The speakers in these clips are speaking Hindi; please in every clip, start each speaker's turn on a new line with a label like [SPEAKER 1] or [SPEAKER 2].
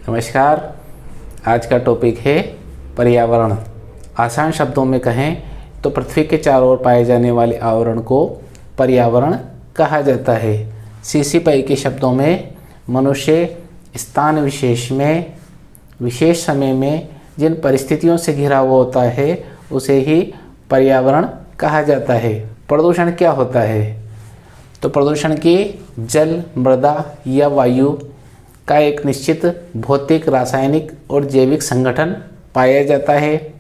[SPEAKER 1] नमस्कार। आज का टॉपिक है पर्यावरण। आसान शब्दों में कहें तो पृथ्वी के चारों ओर पाए जाने वाले आवरण को पर्यावरण कहा जाता है। सीसी पाई के शब्दों में मनुष्य स्थान विशेष में विशेष समय में जिन परिस्थितियों से घिरा हुआ होता है उसे ही पर्यावरण कहा जाता है। प्रदूषण क्या होता है? तो प्रदूषण की जल, मृदा या वायु का एक निश्चित भौतिक, रासायनिक और जैविक संगठन पाया जाता है।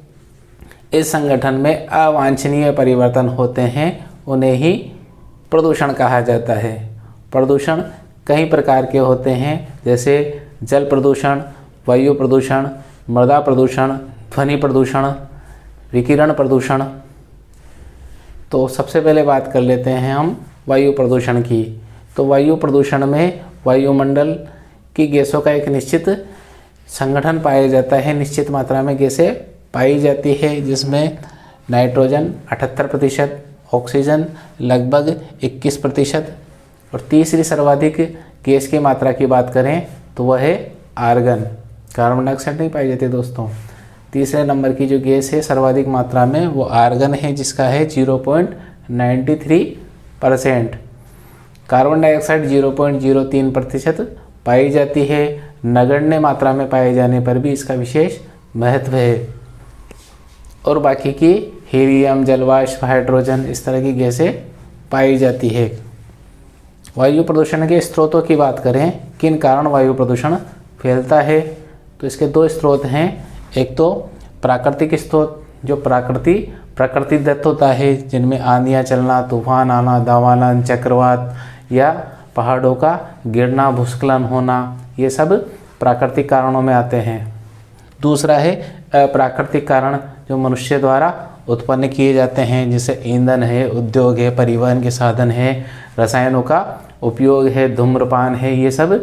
[SPEAKER 1] इस संगठन में अवांछनीय परिवर्तन होते हैं, उन्हें ही प्रदूषण कहा जाता है। प्रदूषण कई प्रकार के होते हैं, जैसे जल प्रदूषण, वायु प्रदूषण, मृदा प्रदूषण, ध्वनि प्रदूषण, विकिरण प्रदूषण। तो सबसे पहले बात कर लेते हैं हम वायु प्रदूषण की। तो वायु प्रदूषण में वायुमंडल की गैसों का एक निश्चित संगठन पाया जाता है। निश्चित मात्रा में गैसें पाई जाती है, जिसमें नाइट्रोजन 78%, ऑक्सीजन लगभग 21% और तीसरी सर्वाधिक गैस की मात्रा की बात करें तो वह है आर्गन। कार्बन डाइऑक्साइड नहीं पाई जाती दोस्तों। तीसरे नंबर की जो गैस है सर्वाधिक मात्रा में वो आर्गन है, जिसका है 0.93%। कार्बन डाइऑक्साइड 0.03% पाई जाती है। नगण्य मात्रा में पाए जाने पर भी इसका विशेष महत्व है। और बाकी की हीलियम, जलवाष्प, हाइड्रोजन इस तरह की गैसें पाई जाती है। वायु प्रदूषण के स्रोतों की बात करें, किन कारण वायु प्रदूषण फैलता है, तो इसके दो स्रोत हैं। एक तो प्राकृतिक स्रोत, जो प्रकृतिदत्त होता है, जिनमें आंधियाँ चलना, तूफान आना, दावानल, चक्रवात या पहाड़ों का गिरना, भूस्खलन होना, ये सब प्राकृतिक कारणों में आते हैं। दूसरा है अप्राकृतिक कारण, जो मनुष्य द्वारा उत्पन्न किए जाते हैं, जैसे ईंधन है, उद्योग है, परिवहन के साधन है, रसायनों का उपयोग है, धूम्रपान है। ये सब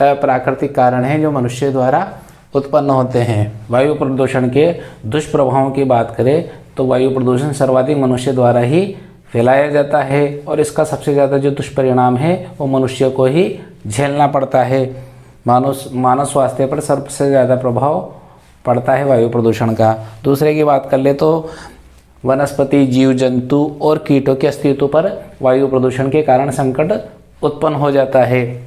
[SPEAKER 1] अप्राकृतिक कारण हैं जो मनुष्य द्वारा उत्पन्न होते हैं। वायु प्रदूषण के दुष्प्रभावों की बात करें तो वायु प्रदूषण सर्वाधिक मनुष्य द्वारा ही फैलाया जाता है और इसका सबसे ज़्यादा जो दुष्परिणाम है वो मनुष्य को ही झेलना पड़ता है। मानव स्वास्थ्य पर सबसे ज़्यादा प्रभाव पड़ता है वायु प्रदूषण का। दूसरे की बात कर ले तो वनस्पति, जीव जंतु और कीटों के अस्तित्व पर वायु प्रदूषण के कारण संकट उत्पन्न हो जाता है।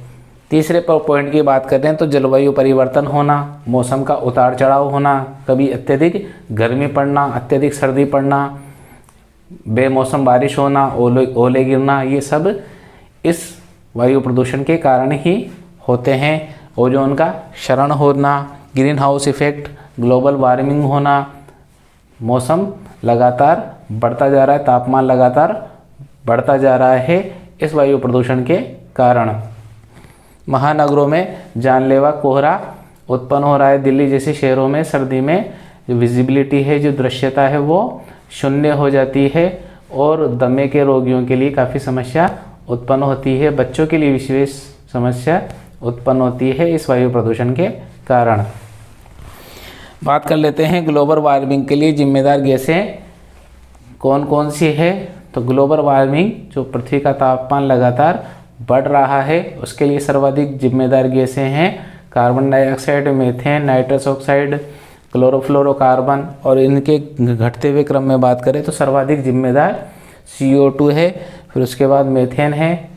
[SPEAKER 1] तीसरे पॉइंट की बात करें तो जलवायु परिवर्तन होना, मौसम का उतार चढ़ाव होना, कभी अत्यधिक गर्मी पड़ना, अत्यधिक सर्दी पड़ना, बेमौसम बारिश होना, ओले गिरना, ये सब इस वायु प्रदूषण के कारण ही होते हैं। ओजोन का क्षरण होना, green house effect, global warming होना, मौसम लगातार बढ़ता जा रहा है, तापमान लगातार बढ़ता जा रहा है इस वायु प्रदूषण के कारण। महानगरों में जानलेवा कोहरा उत्पन्न हो रहा है। दिल्ली जैसे शहरों में सर्दी में जो विजिबिलिटी है, जो दृश्यता है, वो शून्य हो जाती है और दमे के रोगियों के लिए काफ़ी समस्या उत्पन्न होती है। बच्चों के लिए विशेष समस्या उत्पन्न होती है इस वायु प्रदूषण के कारण। बात कर लेते हैं ग्लोबल वार्मिंग के लिए जिम्मेदार गैसें कौन कौन सी है। तो ग्लोबल वार्मिंग, जो पृथ्वी का तापमान लगातार बढ़ रहा है, उसके लिए सर्वाधिक जिम्मेदार गैसें हैं carbon dioxide, methane, nitrous oxide, chlorofluorocarbon. और इनके घटते हुए क्रम में बात करें तो सर्वाधिक जिम्मेदार CO2 है, फिर उसके बाद मीथेन है,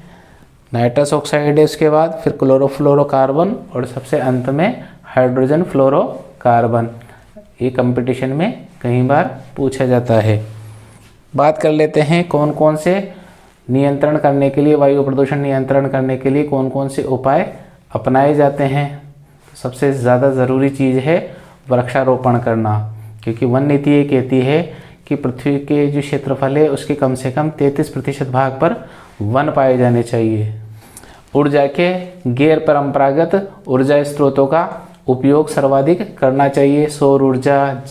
[SPEAKER 1] नाइट्रस ऑक्साइड है, उसके बाद फिर क्लोरोफ्लोरोकार्बन और सबसे अंत में हाइड्रोजन फ्लोरोकार्बन। ये कंपटीशन में कई बार पूछा जाता है। बात कर लेते हैं कौन कौन से नियंत्रण करने के लिए, वायु प्रदूषण नियंत्रण करने के लिए कौन कौन से उपाय अपनाए जाते हैं। सबसे ज़्यादा ज़रूरी चीज़ है वृक्षारोपण करना, क्योंकि वन नीति ये कहती है कि पृथ्वी के जो क्षेत्रफल है उसके कम से कम 33% भाग पर वन पाए जाने चाहिए। ऊर्जा के गैर परंपरागत ऊर्जा स्रोतों का उपयोग सर्वाधिक करना चाहिए। सौर ऊर्जा,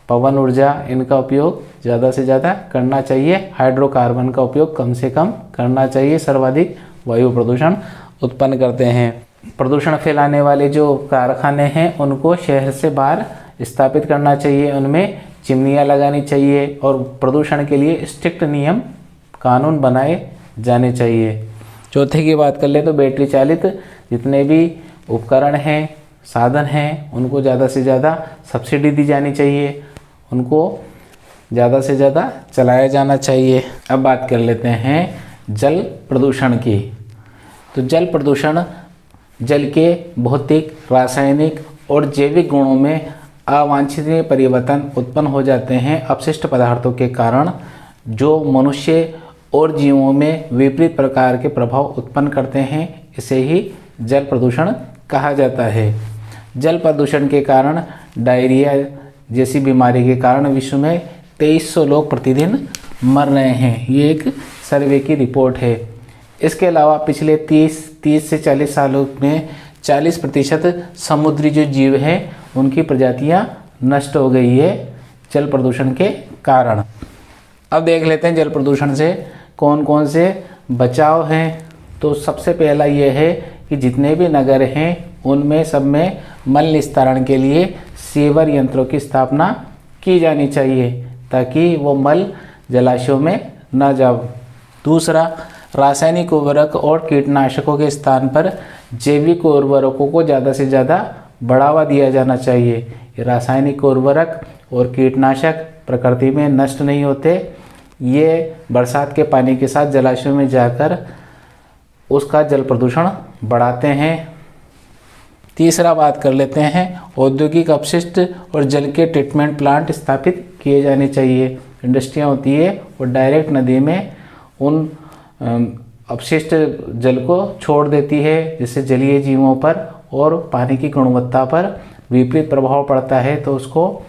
[SPEAKER 1] पवन ऊर्जा, इनका उपयोग ज़्यादा से ज़्यादा करना चाहिए। हाइड्रोकार्बन का उपयोग कम से कम करना चाहिए। सर्वाधिक वायु प्रदूषण उत्पन्न करते हैं। प्रदूषण फैलाने वाले जो कारखाने हैं उनको शहर से बाहर स्थापित करना चाहिए, उनमें चिमनियाँ लगानी चाहिए और प्रदूषण के लिए स्ट्रिक्ट नियम कानून बनाए जाने चाहिए। चौथे की बात कर ले तो बैटरी चालित जितने भी उपकरण हैं, साधन हैं उनको ज़्यादा से ज़्यादा सब्सिडी दी जानी चाहिए, उनको ज़्यादा से ज़्यादा चलाया जाना चाहिए। अब बात कर लेते हैं जल प्रदूषण की। तो जल प्रदूषण जल के भौतिक, रासायनिक और जैविक गुणों में अवांछनीय परिवर्तन उत्पन्न हो जाते हैं अपशिष्ट पदार्थों के कारण, जो मनुष्य और जीवों में विपरीत प्रकार के प्रभाव उत्पन्न करते हैं। इसे ही जल प्रदूषण कहा जाता है। जल प्रदूषण के कारण डायरिया जैसी बीमारी के कारण विश्व में 2300 लोग प्रतिदिन मर रहे हैं। ये एक सर्वे की रिपोर्ट है। इसके अलावा पिछले 30 से 40 सालों में 40% समुद्री जो जीव हैं उनकी प्रजातियां नष्ट हो गई है जल प्रदूषण के कारण। अब देख लेते हैं जल प्रदूषण से कौन कौन से बचाव हैं। तो सबसे पहला ये है कि जितने भी नगर हैं उनमें सब में मल निस्तारण के लिए सीवर यंत्रों की स्थापना की जानी चाहिए ताकि वो मल जलाशयों में न जाओ। दूसरा, रासायनिक उर्वरक और कीटनाशकों के स्थान पर जैविक उर्वरकों को ज़्यादा से ज़्यादा बढ़ावा दिया जाना चाहिए। रासायनिक उर्वरक और कीटनाशक प्रकृति में नष्ट नहीं होते, ये बरसात के पानी के साथ जलाशयों में जाकर उसका जल प्रदूषण बढ़ाते हैं। तीसरा बात कर लेते हैं औद्योगिक अपशिष्ट और जल के ट्रीटमेंट प्लांट स्थापित किए जाने चाहिए। इंडस्ट्रियाँ होती है और डायरेक्ट नदी में उन अपशिष्ट जल को छोड़ देती है, जिससे जलीय जीवों पर और पानी की गुणवत्ता पर विपरीत प्रभाव पड़ता है। तो उसको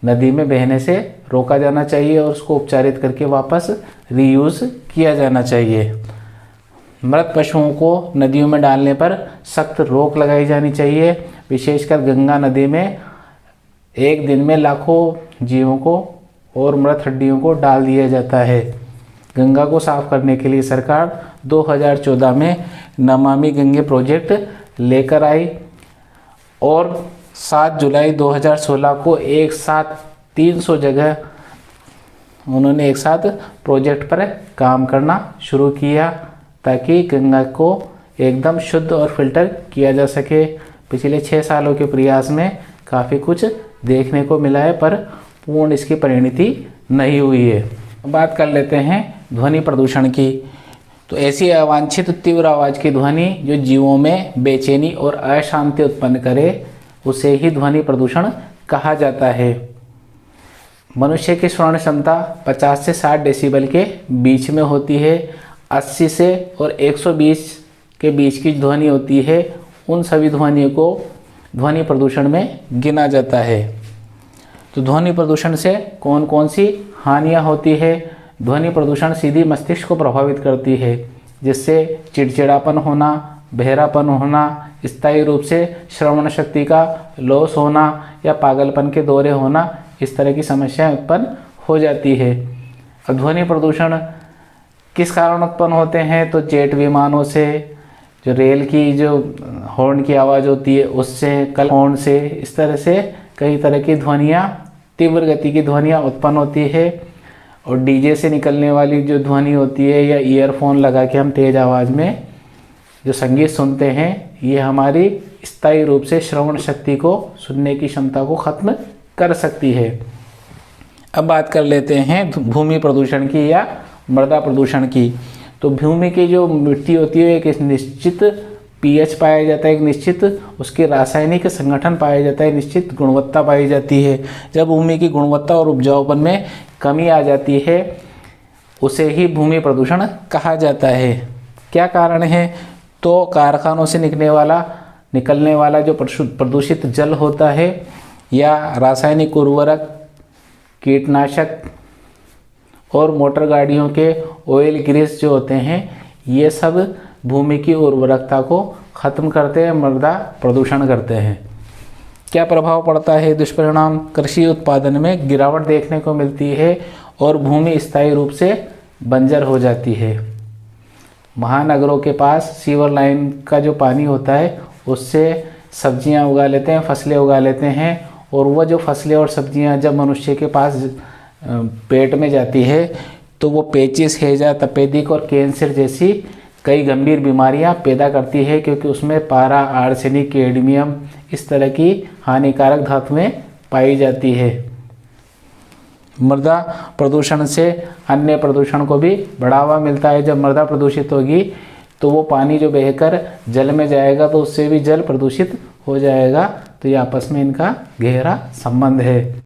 [SPEAKER 1] नदी में बहने से रोका जाना चाहिए और उसको उपचारित करके वापस रीयूज़ किया जाना चाहिए। मृत पशुओं को नदियों में डालने पर सख्त रोक लगाई जानी चाहिए। विशेषकर गंगा नदी में एक दिन में लाखों जीवों को और मृत हड्डियों को डाल दिया जाता है। गंगा को साफ करने के लिए सरकार 2014 में नमामि गंगे प्रोजेक्ट लेकर आई और 7 जुलाई 2016 को एक साथ 300 जगह उन्होंने एक साथ प्रोजेक्ट पर काम करना शुरू किया ताकि गंगा को एकदम शुद्ध और फिल्टर किया जा सके। पिछले 6 सालों के प्रयास में काफ़ी कुछ देखने को मिला है, पर पूर्ण इसकी परिणति नहीं हुई है। बात कर लेते हैं ध्वनि प्रदूषण की। तो ऐसी अवांछित तीव्र आवाज़ की ध्वनि जो जीवों में बेचैनी और अशांति उत्पन्न करे उसे ही ध्वनि प्रदूषण कहा जाता है। मनुष्य की श्रवण क्षमता 50 से 60 डेसिबल के बीच में होती है। 80 से और 120 के बीच की ध्वनि होती है, उन सभी ध्वनियों को ध्वनि प्रदूषण में गिना जाता है। तो ध्वनि प्रदूषण से कौन कौन सी हानियाँ होती है? ध्वनि प्रदूषण सीधी मस्तिष्क को प्रभावित करती है, जिससे चिड़चिड़ापन होना, बहरापन होना, स्थायी रूप से श्रवण शक्ति का लॉस होना या पागलपन के दौरे होना, इस तरह की समस्याएं उत्पन्न हो जाती है। अब ध्वनि प्रदूषण किस कारण उत्पन्न होते हैं? तो जेट विमानों से, जो रेल की जो हॉर्न की आवाज़ होती है उससे, कल हॉर्न से, इस तरह से कई तरह की ध्वनियाँ, तीव्र गति की ध्वनियाँ उत्पन्न होती है। और डीजे से निकलने वाली जो ध्वनि होती है या ईयरफोन लगा के हम तेज़ आवाज़ में जो संगीत सुनते हैं, ये हमारी स्थायी रूप से श्रवण शक्ति को, सुनने की क्षमता को ख़त्म कर सकती है। अब बात कर लेते हैं भूमि प्रदूषण की या मृदा प्रदूषण की। तो भूमि की जो मिट्टी होती है एक निश्चित पीएच पाया जाता है, एक निश्चित उसके रासायनिक संगठन पाया जाता है, निश्चित गुणवत्ता पाई जाती है। जब भूमि की गुणवत्ता और उपजाऊपन में कमी आ जाती है उसे ही भूमि प्रदूषण कहा जाता है। क्या कारण है? तो कारखानों से निकलने वाला जो प्रदूषित जल होता है या रासायनिक उर्वरक, कीटनाशक और मोटर गाड़ियों के ऑयल ग्रीस जो होते हैं, ये सब भूमि की उर्वरकता को ख़त्म करते हैं, मृदा प्रदूषण करते हैं। क्या प्रभाव पड़ता है? दुष्परिणाम, कृषि उत्पादन में गिरावट देखने को मिलती है और भूमि स्थायी रूप से बंजर हो जाती है। महानगरों के पास सीवर लाइन का जो पानी होता है उससे सब्जियां उगा लेते हैं, फसलें उगा लेते हैं, और वह जो फसलें और सब्जियां जब मनुष्य के पास पेट में जाती है तो वो पेचिस, हैजा, तपेदिक और कैंसर जैसी कई गंभीर बीमारियां पैदा करती है क्योंकि उसमें पारा, आर्सेनिक, कैडमियम इस तरह की हानिकारक धातुएं पाई जाती है। मृदा प्रदूषण से अन्य प्रदूषण को भी बढ़ावा मिलता है। जब मृदा प्रदूषित होगी तो वो पानी जो बहकर जल में जाएगा तो उससे भी जल प्रदूषित हो जाएगा। तो ये आपस में इनका गहरा संबंध है।